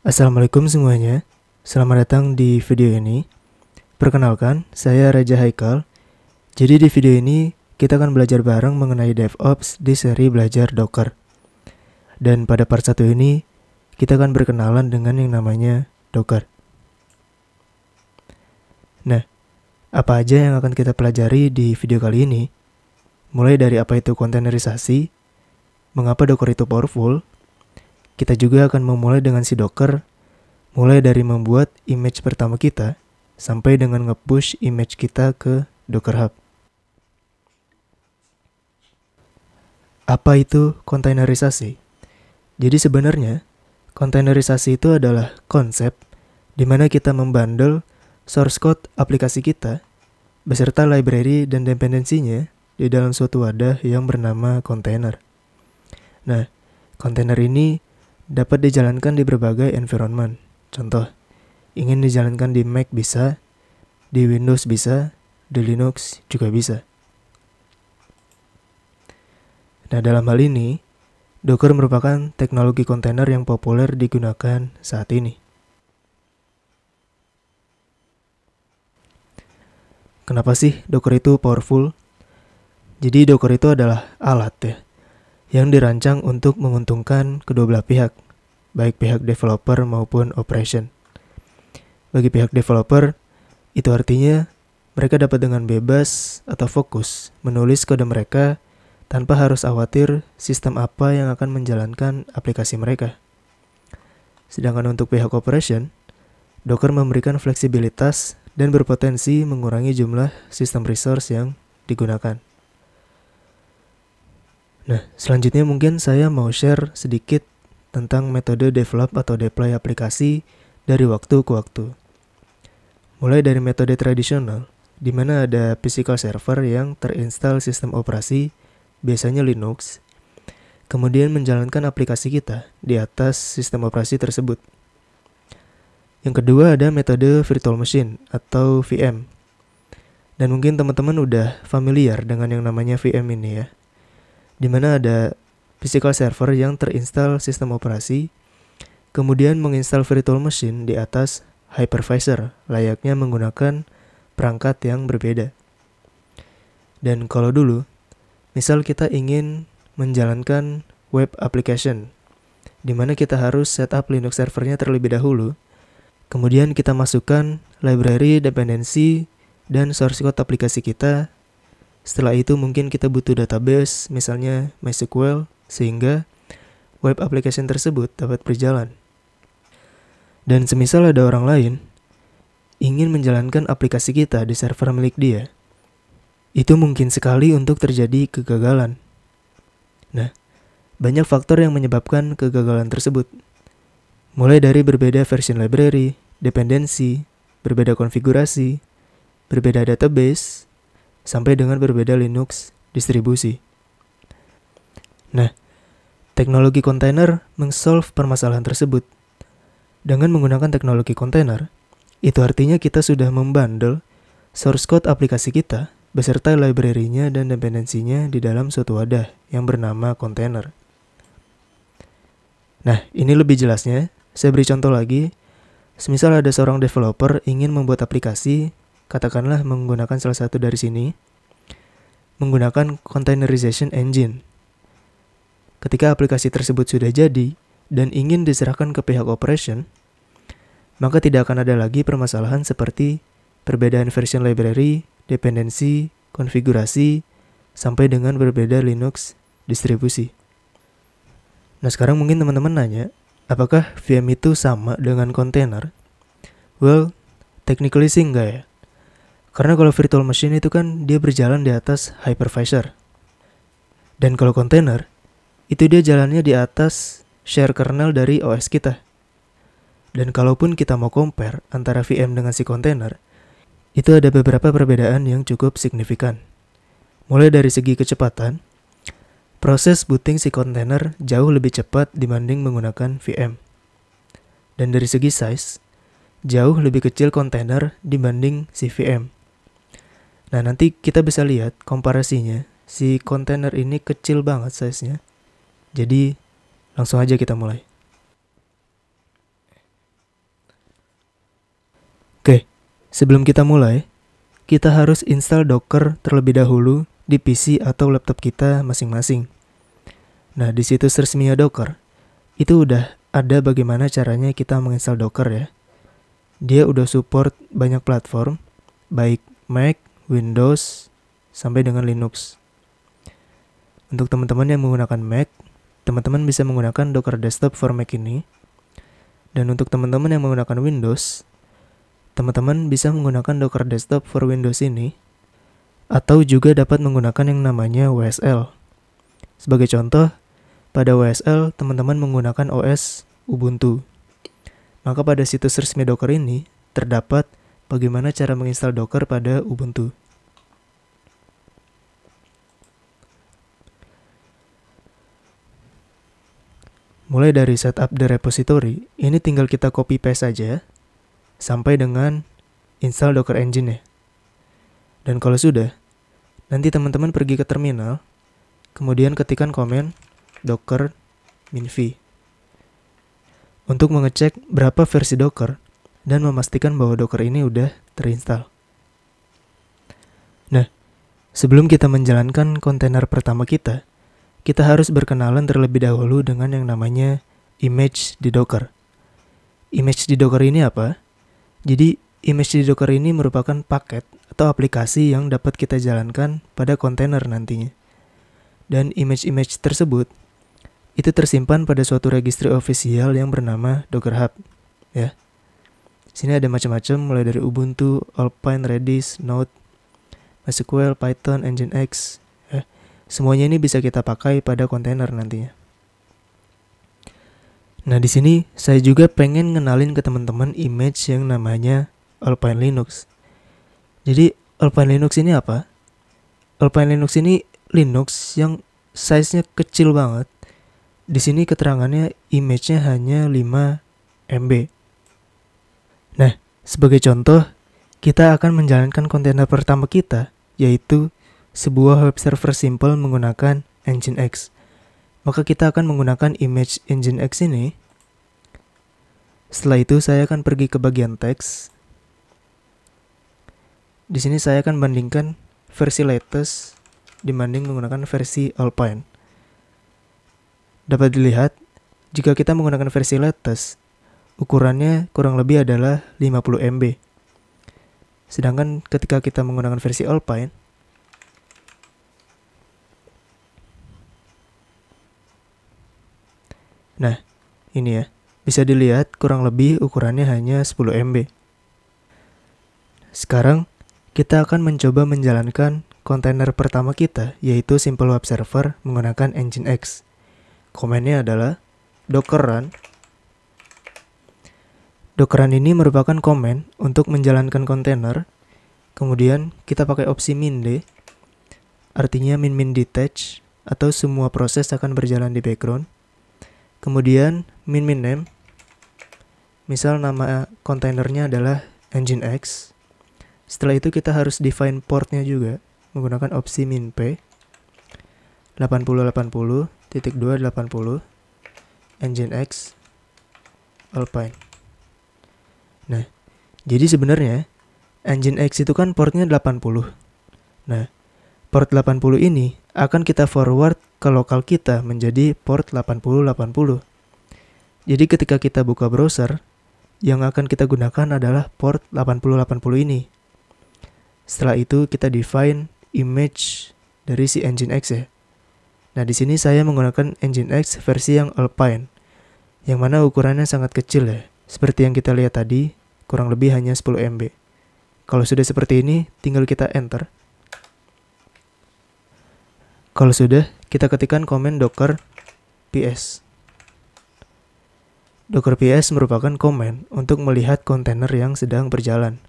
Assalamualaikum semuanya, selamat datang di video ini. Perkenalkan, saya Raja Haikal. Jadi di video ini kita akan belajar bareng mengenai DevOps di seri belajar Docker. Dan pada part 1 ini kita akan berkenalan dengan yang namanya Docker. Nah, apa aja yang akan kita pelajari di video kali ini? Mulai dari apa itu kontainerisasi, mengapa Docker itu powerful. Kita juga akan memulai dengan si Docker, mulai dari membuat image pertama kita, sampai dengan nge-push image kita ke Docker Hub. Apa itu kontainerisasi? Jadi sebenarnya, kontainerisasi itu adalah konsep di mana kita membundle source code aplikasi kita beserta library dan dependensinya di dalam suatu wadah yang bernama container. Nah, kontainer ini dapat dijalankan di berbagai environment. Contoh, ingin dijalankan di Mac bisa, di Windows bisa, di Linux juga bisa. Nah, dalam hal ini, Docker merupakan teknologi kontainer yang populer digunakan saat ini. Kenapa sih Docker itu powerful? Jadi Docker itu adalah alat yang dirancang untuk menguntungkan kedua belah pihak, baik pihak developer maupun operation. Bagi pihak developer, itu artinya mereka dapat dengan bebas atau fokus menulis kode mereka tanpa harus khawatir sistem apa yang akan menjalankan aplikasi mereka. Sedangkan untuk pihak operation, Docker memberikan fleksibilitas dan berpotensi mengurangi jumlah sistem resource yang digunakan. Nah, selanjutnya mungkin saya mau share sedikit tentang metode develop atau deploy aplikasi dari waktu ke waktu. Mulai dari metode tradisional, di mana ada physical server yang terinstall sistem operasi, biasanya Linux, kemudian menjalankan aplikasi kita di atas sistem operasi tersebut. Yang kedua ada metode virtual machine atau VM. Dan mungkin teman-teman udah familiar dengan yang namanya VM ini ya, di mana ada physical server yang terinstall sistem operasi, kemudian menginstal virtual machine di atas hypervisor, layaknya menggunakan perangkat yang berbeda. Dan kalau dulu, misal kita ingin menjalankan web application, di mana kita harus setup Linux servernya terlebih dahulu, kemudian kita masukkan library, dependensi, dan source code aplikasi kita. Setelah itu mungkin kita butuh database, misalnya MySQL, sehingga web application tersebut dapat berjalan. Dan semisal ada orang lain ingin menjalankan aplikasi kita di server milik dia, itu mungkin sekali untuk terjadi kegagalan. Nah, banyak faktor yang menyebabkan kegagalan tersebut. Mulai dari berbeda version library, dependensi, berbeda konfigurasi, berbeda database, sampai dengan berbeda Linux distribusi. Nah, teknologi kontainer meng-solve permasalahan tersebut. Dengan menggunakan teknologi kontainer, itu artinya kita sudah membundle source code aplikasi kita beserta library-nya dan dependensinya di dalam suatu wadah yang bernama kontainer. Nah, ini lebih jelasnya. Saya beri contoh lagi. Semisal ada seorang developer ingin membuat aplikasi, katakanlah menggunakan salah satu dari sini, menggunakan containerization engine. Ketika aplikasi tersebut sudah jadi dan ingin diserahkan ke pihak operation, maka tidak akan ada lagi permasalahan seperti perbedaan version library, dependensi, konfigurasi, sampai dengan berbeda Linux distribusi. Nah, sekarang mungkin teman-teman nanya, apakah VM itu sama dengan kontainer? Well, technically sih enggak ya. Karena kalau virtual machine itu kan dia berjalan di atas hypervisor. Dan kalau kontainer, itu dia jalannya di atas share kernel dari OS kita. Dan kalaupun kita mau compare antara VM dengan si kontainer, itu ada beberapa perbedaan yang cukup signifikan. Mulai dari segi kecepatan, proses booting si kontainer jauh lebih cepat dibanding menggunakan VM. Dan dari segi size, jauh lebih kecil kontainer dibanding si VM. Nah, nanti kita bisa lihat komparasinya. Si kontainer ini kecil banget size-nya. Jadi, langsung aja kita mulai. Sebelum kita mulai, kita harus install Docker terlebih dahulu di PC atau laptop kita masing-masing. Nah, di situs resminya Docker, itu udah ada bagaimana caranya kita menginstal Docker ya. Dia udah support banyak platform, baik Mac, Windows, sampai dengan Linux. Untuk teman-teman yang menggunakan Mac, teman-teman bisa menggunakan Docker Desktop for Mac ini. Dan untuk teman-teman yang menggunakan Windows, teman-teman bisa menggunakan Docker Desktop for Windows ini, atau juga dapat menggunakan yang namanya WSL. Sebagai contoh, pada WSL teman-teman menggunakan OS Ubuntu. Maka pada situs resmi Docker ini terdapat bagaimana cara menginstal Docker pada Ubuntu. Mulai dari setup the repository, ini tinggal kita copy paste saja sampai dengan install Docker Engine ya. Dan kalau sudah, nanti teman-teman pergi ke terminal, kemudian ketikkan komen docker -v untuk mengecek berapa versi Docker dan memastikan bahwa Docker ini udah terinstall. Nah, sebelum kita menjalankan kontainer pertama kita harus berkenalan terlebih dahulu dengan yang namanya image di Docker. Image di Docker ini apa? Jadi, image di Docker ini merupakan paket atau aplikasi yang dapat kita jalankan pada kontainer nantinya. Dan image-image tersebut itu tersimpan pada suatu registry official yang bernama Docker Hub, ya. Sini ada macam-macam mulai dari Ubuntu, Alpine, Redis, Node, MySQL, Python, Nginx, ya. Semuanya ini bisa kita pakai pada kontainer nantinya. Nah, di sini saya juga pengen ngenalin ke teman-teman image yang namanya Alpine Linux. Jadi, Alpine Linux ini apa? Alpine Linux ini Linux yang size-nya kecil banget. Di sini keterangannya image-nya hanya 5 MB. Nah, sebagai contoh, kita akan menjalankan kontainer pertama kita, yaitu sebuah web server simple menggunakan Nginx. Maka kita akan menggunakan image Nginx ini. Setelah itu saya akan pergi ke bagian teks. Di sini saya akan bandingkan versi latest dibanding menggunakan versi Alpine. Dapat dilihat, jika kita menggunakan versi latest, ukurannya kurang lebih adalah 50 MB. Sedangkan ketika kita menggunakan versi Alpine, nah, ini ya, bisa dilihat kurang lebih ukurannya hanya 10 MB. Sekarang, kita akan mencoba menjalankan kontainer pertama kita, yaitu Simple Web Server menggunakan Nginx. Komennya adalah docker run. Docker run ini merupakan komen untuk menjalankan kontainer. Kemudian kita pakai opsi min-d, artinya min detach, atau semua proses akan berjalan di background. Kemudian min name, misal nama kontainernya adalah Nginx. Setelah itu kita harus define portnya juga menggunakan opsi min-p 8080.280 Nginx Alpine. Nah, jadi sebenarnya Nginx itu kan portnya 80. Nah, port 80 ini akan kita forward ke lokal kita menjadi port 8080. Jadi ketika kita buka browser, yang akan kita gunakan adalah port 8080 ini. Setelah itu kita define image dari si Nginx ya. Nah, di sini saya menggunakan Nginx versi yang Alpine, yang mana ukurannya sangat kecil ya. Seperti yang kita lihat tadi, kurang lebih hanya 10 MB. Kalau sudah seperti ini, tinggal kita enter. Kalau sudah, kita ketikkan komen docker ps. Docker ps merupakan komen untuk melihat kontainer yang sedang berjalan.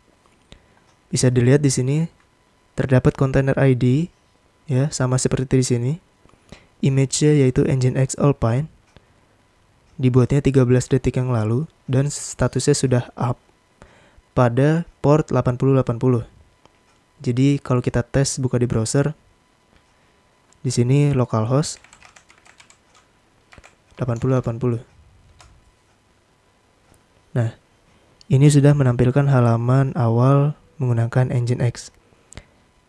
Bisa dilihat di sini terdapat kontainer ID, ya, sama seperti di sini. Image-nya yaitu Nginx Alpine. Dibuatnya 13 detik yang lalu dan statusnya sudah up pada port 8080. Jadi kalau kita tes buka di browser, di sini localhost 8080. Nah, Ini sudah menampilkan halaman awal menggunakan Nginx.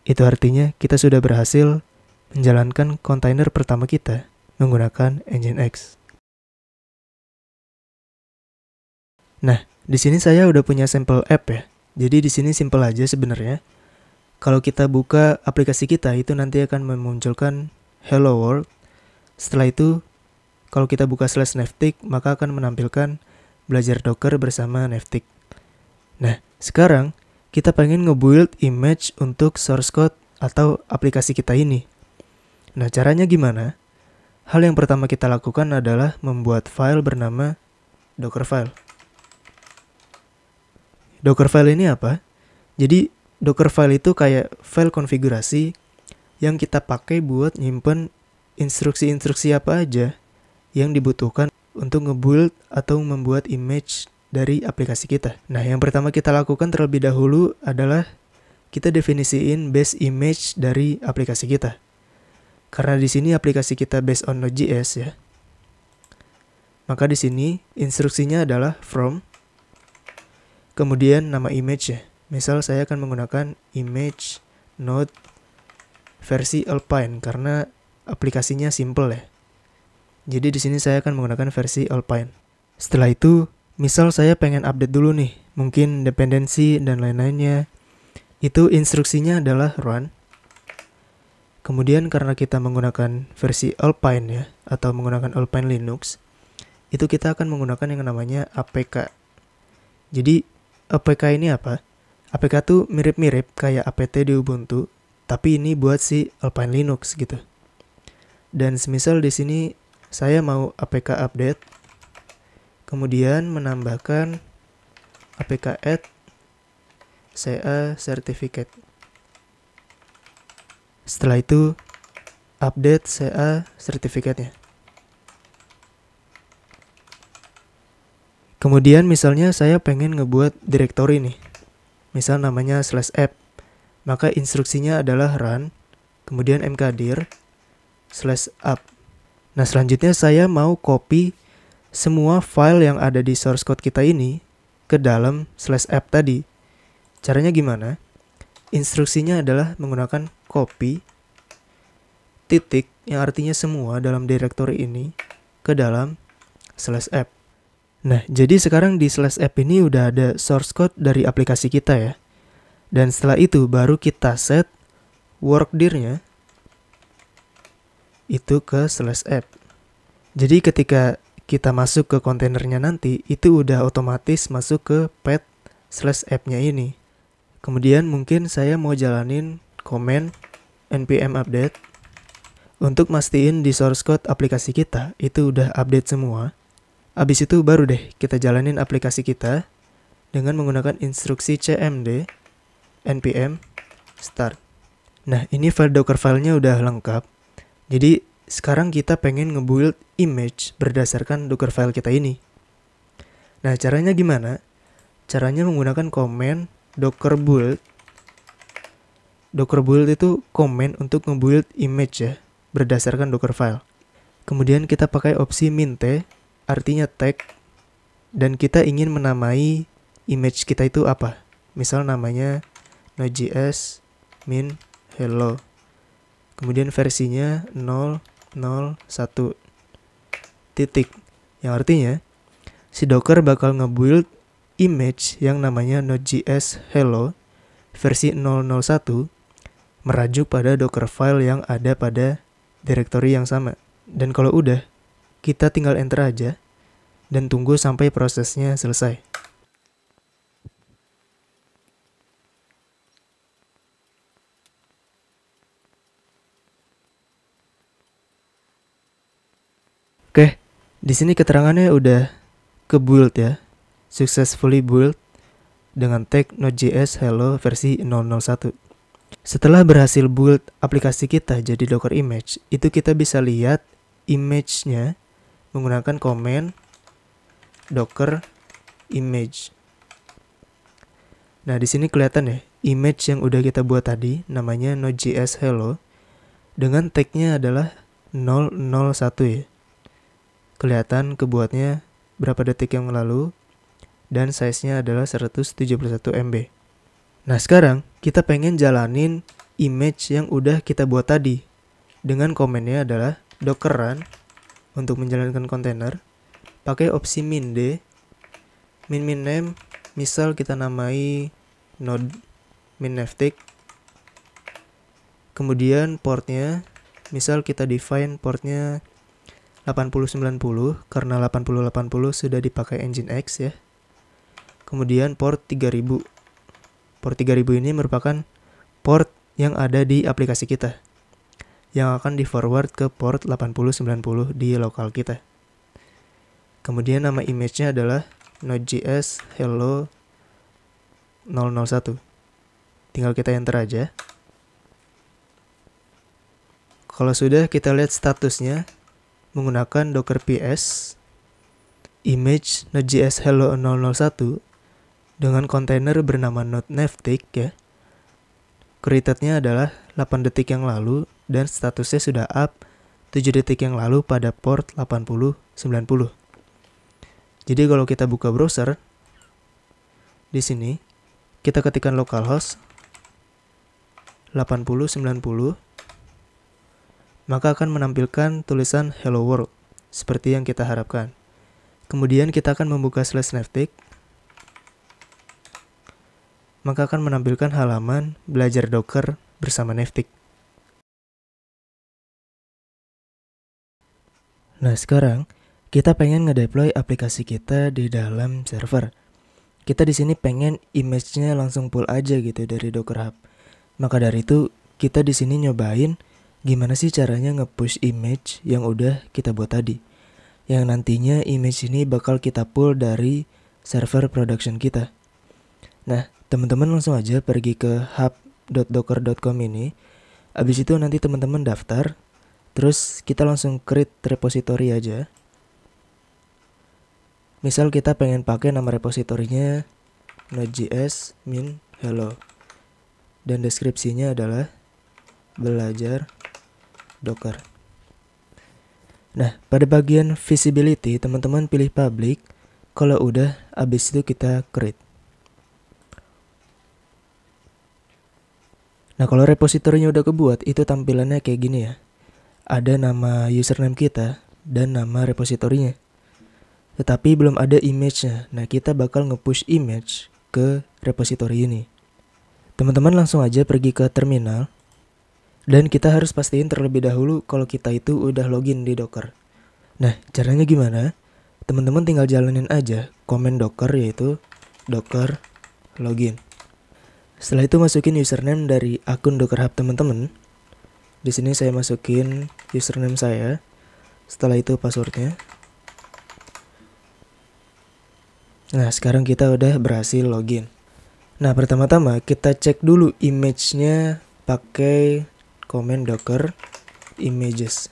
Itu artinya kita sudah berhasil menjalankan kontainer pertama kita menggunakan Nginx. Nah, di sini saya udah punya sampel app ya. Jadi di sini simple aja sebenarnya. Kalau kita buka aplikasi kita, itu nanti akan memunculkan Hello World. Setelah itu, kalau kita buka /navteq, maka akan menampilkan belajar Docker bersama Navteq. Nah, sekarang kita pengen nge-build image untuk source code atau aplikasi kita ini. Nah, caranya gimana? Hal yang pertama kita lakukan adalah membuat file bernama Dockerfile. Dockerfile ini apa? Jadi, Dockerfile itu kayak file konfigurasi yang kita pakai buat nyimpen instruksi-instruksi apa aja yang dibutuhkan untuk nge-build atau membuat image dari aplikasi kita. Nah, yang pertama kita lakukan terlebih dahulu adalah kita definisiin base image dari aplikasi kita. Karena di sini aplikasi kita based on Node.js ya. Maka di sini instruksinya adalah from, kemudian nama image ya. Misal saya akan menggunakan image Node versi Alpine karena aplikasinya simple ya. Jadi di sini saya akan menggunakan versi Alpine. Setelah itu, misal saya pengen update dulu nih, mungkin dependensi dan lain-lainnya. Itu instruksinya adalah run. Kemudian karena kita menggunakan versi Alpine ya, atau menggunakan Alpine Linux, itu kita akan menggunakan yang namanya APK. Jadi APK ini apa? APK tuh mirip-mirip kayak apt di Ubuntu, tapi ini buat si Alpine Linux gitu. Dan semisal di sini saya mau APK update, kemudian menambahkan APK add CA certificate. Setelah itu update CA certificate-nya. Kemudian misalnya saya pengen ngebuat directory nih. Misal namanya /app. Maka instruksinya adalah run, kemudian mkdir /app. Nah, selanjutnya saya mau copy semua file yang ada di source code kita ini ke dalam /app tadi. Caranya gimana? Instruksinya adalah menggunakan copy titik yang artinya semua dalam directory ini ke dalam /app. Nah, jadi sekarang di /app ini udah ada source code dari aplikasi kita ya. Dan setelah itu baru kita set workdir-nya itu ke /app. Jadi ketika kita masuk ke kontainernya nanti, itu udah otomatis masuk ke path /app-nya ini. Kemudian mungkin saya mau jalanin command npm update untuk mastiin di source code aplikasi kita itu udah update semua. Abis itu baru deh kita jalanin aplikasi kita dengan menggunakan instruksi cmd npm start. Nah, ini file docker filenya udah lengkap. Jadi sekarang kita pengen nge-build image berdasarkan docker file kita ini. Nah, caranya gimana? Caranya menggunakan command docker build. Docker build itu command untuk nge-build image ya, berdasarkan docker file. Kemudian kita pakai opsi mint, artinya tag, dan kita ingin menamai image kita itu apa. Misal namanya Node.js min hello. Kemudian versinya 001 titik. Yang artinya si Docker bakal nge-build image yang namanya Node.js hello versi 001 merajuk pada Docker file yang ada pada directory yang sama. Dan kalau udah, kita tinggal enter aja dan tunggu sampai prosesnya selesai. Oke, di sini keterangannya udah ke-build ya. Successfully build dengan tag Node.js hello versi 001. Setelah berhasil build aplikasi kita jadi Docker image, itu kita bisa lihat image-nya menggunakan command docker image. Nah, di sini kelihatan ya, image yang udah kita buat tadi namanya Node.js hello dengan tag-nya adalah 001 ya. Kelihatan kebuatnya berapa detik yang lalu dan size-nya adalah 171 MB. Nah sekarang kita pengen jalanin image yang udah kita buat tadi. Dengan komennya adalah docker run untuk menjalankan kontainer. Pakai opsi min d. Min name misal kita namai node min navtig. Kemudian portnya misal kita define portnya 8090 karena 8080 sudah dipakai Nginx ya. Kemudian port 3000. Port 3000 ini merupakan port yang ada di aplikasi kita yang akan di forward ke port 8090 di lokal kita. Kemudian nama image-nya adalah Node.js hello 001. Tinggal kita enter aja. Kalau sudah, kita lihat statusnya menggunakan docker ps image Node.js hello 001 dengan kontainer bernama node navtig ya. Created-nya adalah 8 detik yang lalu dan statusnya sudah up 7 detik yang lalu pada port 8090. Jadi kalau kita buka browser di sini kita ketikkan localhost 8090, maka akan menampilkan tulisan hello world seperti yang kita harapkan. Kemudian kita akan membuka /navtig, maka akan menampilkan halaman belajar Docker bersama navtig. Nah sekarang kita pengen ngedeploy aplikasi kita di dalam server. Kita di sini pengen image-nya langsung pull aja gitu dari Docker Hub. Maka dari itu kita di sini nyobain gimana sih caranya nge-push image yang udah kita buat tadi. Yang nantinya image ini bakal kita pull dari server production kita. Nah, teman-teman langsung aja pergi ke hub.docker.com ini. Abis itu nanti teman-teman daftar. Terus kita langsung create repository aja. Misal kita pengen pakai nama repositorinya Node.js min hello. Dan deskripsinya adalah belajar Docker. Nah, pada bagian visibility teman-teman pilih public. Kalau udah, abis itu kita create. Nah, kalau repositorinya udah kebuat, itu tampilannya kayak gini ya. Ada nama username kita dan nama repositorinya. Tetapi belum ada image-nya. Nah, kita bakal nge-push image ke repositori ini. Teman-teman langsung aja pergi ke terminal. Dan kita harus pastiin terlebih dahulu kalau kita itu udah login di Docker. Nah, caranya gimana? Teman-teman tinggal jalanin aja komen Docker yaitu docker login. Setelah itu masukin username dari akun Docker Hub teman-teman. Di sini saya masukin username saya. Setelah itu passwordnya. Nah, sekarang kita udah berhasil login. Nah, pertama-tama kita cek dulu image-nya pakai komen docker images.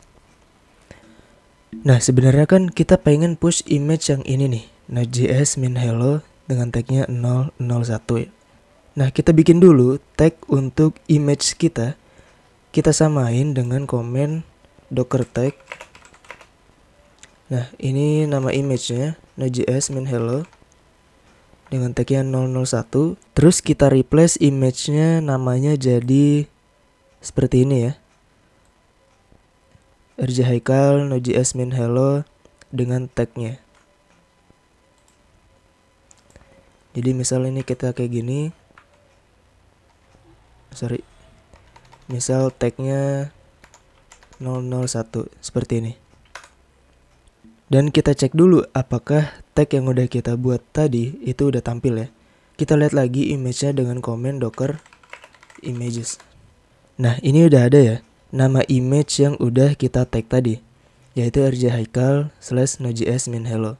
Nah, sebenarnya kan kita pengen push image yang ini nih, Node.js min hello dengan tagnya 001 ya. Nah, kita bikin dulu tag untuk image kita. Kita samain dengan komen docker tag. Nah, ini nama image-nya Node.js min hello dengan tagnya 001. Terus kita replace image-nya namanya jadi seperti ini ya. RJ Haikal Node.js min hello dengan tagnya. Jadi misal ini kita kayak gini. Misal tagnya 001 seperti ini. Dan kita cek dulu apakah tag yang udah kita buat tadi itu udah tampil ya. Kita lihat lagi image-nya dengan komen docker images. Nah, ini udah ada ya nama image yang udah kita tag tadi, yaitu RJ Haikal /Node.js min hello.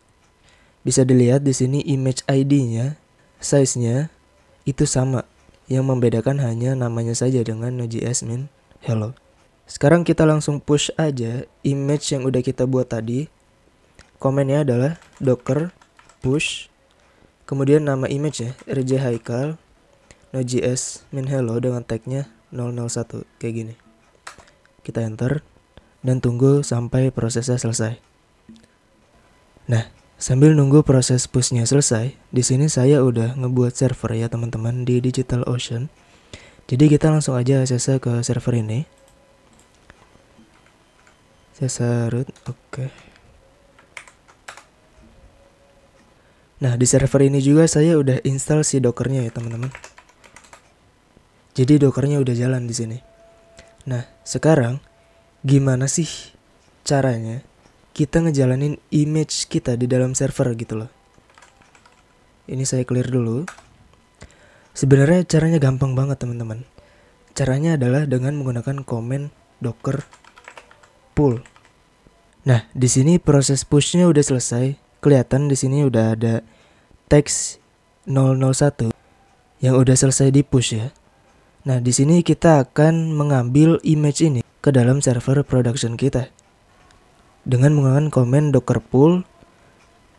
Bisa dilihat di sini image ID-nya, size-nya itu sama. Yang membedakan hanya namanya saja dengan Node.js min hello. Sekarang kita langsung push aja image yang udah kita buat tadi. Komennya adalah docker push. Kemudian nama image ya, RJ Haikal Node.js min hello dengan tagnya 001 kayak gini. Kita enter dan tunggu sampai prosesnya selesai. Nah, Sambil nunggu proses pushnya selesai, di sini saya udah ngebuat server ya teman-teman di DigitalOcean. Jadi kita langsung aja akses ke server ini. Saya root, oke. Nah, di server ini juga saya udah install si Dockernya ya teman-teman. Jadi Dockernya udah jalan di sini. Nah, sekarang gimana sih caranya kita ngejalanin image kita di dalam server gitu loh. Ini saya clear dulu. Sebenarnya caranya gampang banget teman-teman. Caranya adalah dengan menggunakan komen docker pull. Nah, di sini proses pushnya udah selesai. Kelihatan di sini udah ada teks 001 yang udah selesai di push ya. Nah, di sini kita akan mengambil image ini ke dalam server production kita dengan menggunakan komen docker pull.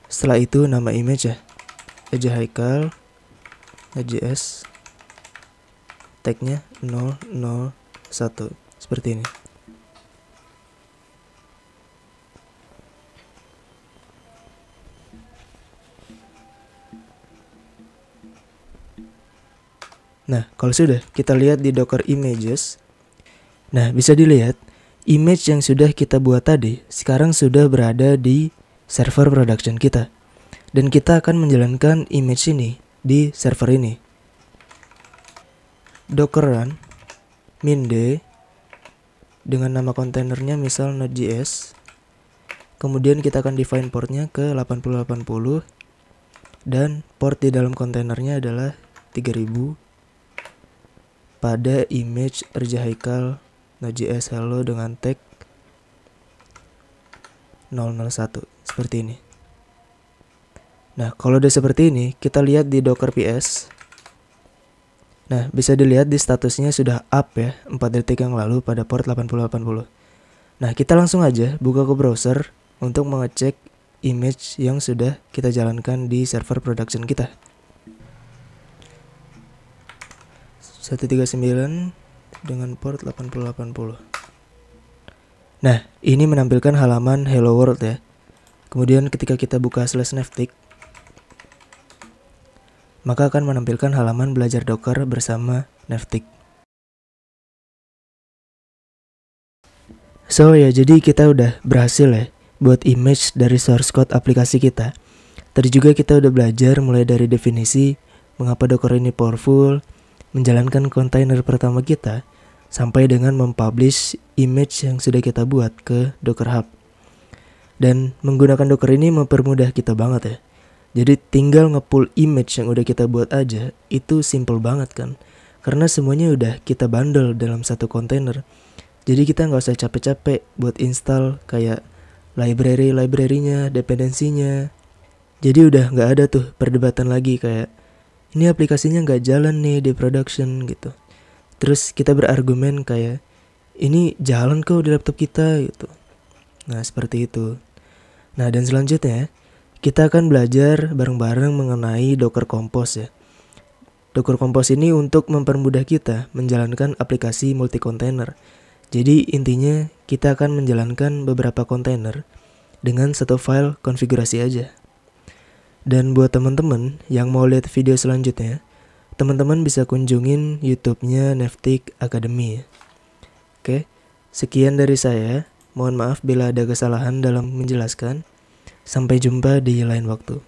Setelah itu nama image ya, Ejahaikal JS, tagnya 001 seperti ini. Nah, kalau sudah kita lihat di Docker Images, nah bisa dilihat image yang sudah kita buat tadi sekarang sudah berada di server production kita. Dan kita akan menjalankan image ini di server ini. Docker run min d dengan nama kontainernya misal node.js. Kemudian kita akan define portnya ke 8080 dan port di dalam kontainernya adalah 3000 pada image Ejahaikal node.js hello dengan tag 001 seperti ini. Nah, kalau udah seperti ini, kita lihat di Docker PS. Nah, bisa dilihat di statusnya sudah up ya, 4 detik yang lalu pada port 8080. Nah, kita langsung aja buka ke browser untuk mengecek image yang sudah kita jalankan di server production kita. 139 dengan port 8080. Nah, ini menampilkan halaman Hello World ya. Kemudian ketika kita buka /navtig, maka akan menampilkan halaman belajar Docker bersama Navtig. So ya, jadi kita udah berhasil ya buat image dari source code aplikasi kita. Tadi juga kita udah belajar mulai dari definisi mengapa Docker ini powerful, menjalankan kontainer pertama kita, sampai dengan mempublish image yang sudah kita buat ke Docker Hub. Dan menggunakan Docker ini mempermudah kita banget ya. Jadi tinggal nge-pull image yang udah kita buat aja, itu simple banget kan. Karena semuanya udah kita bundle dalam satu kontainer. Jadi kita nggak usah capek-capek buat install kayak library-nya, dependensinya. Jadi udah nggak ada tuh perdebatan lagi kayak ini aplikasinya nggak jalan nih di production gitu. Terus kita berargumen kayak ini jalan kok di laptop kita gitu. Nah seperti itu. Nah dan selanjutnya kita akan belajar bareng-bareng mengenai Docker Compose ya. Docker Compose ini untuk mempermudah kita menjalankan aplikasi multi-container. Jadi intinya kita akan menjalankan beberapa kontainer dengan satu file konfigurasi aja. Dan buat teman-teman yang mau lihat video selanjutnya, teman-teman bisa kunjungin YouTube-nya Navtig Academy ya. Oke, sekian dari saya. Mohon maaf bila ada kesalahan dalam menjelaskan. Sampai jumpa di lain waktu.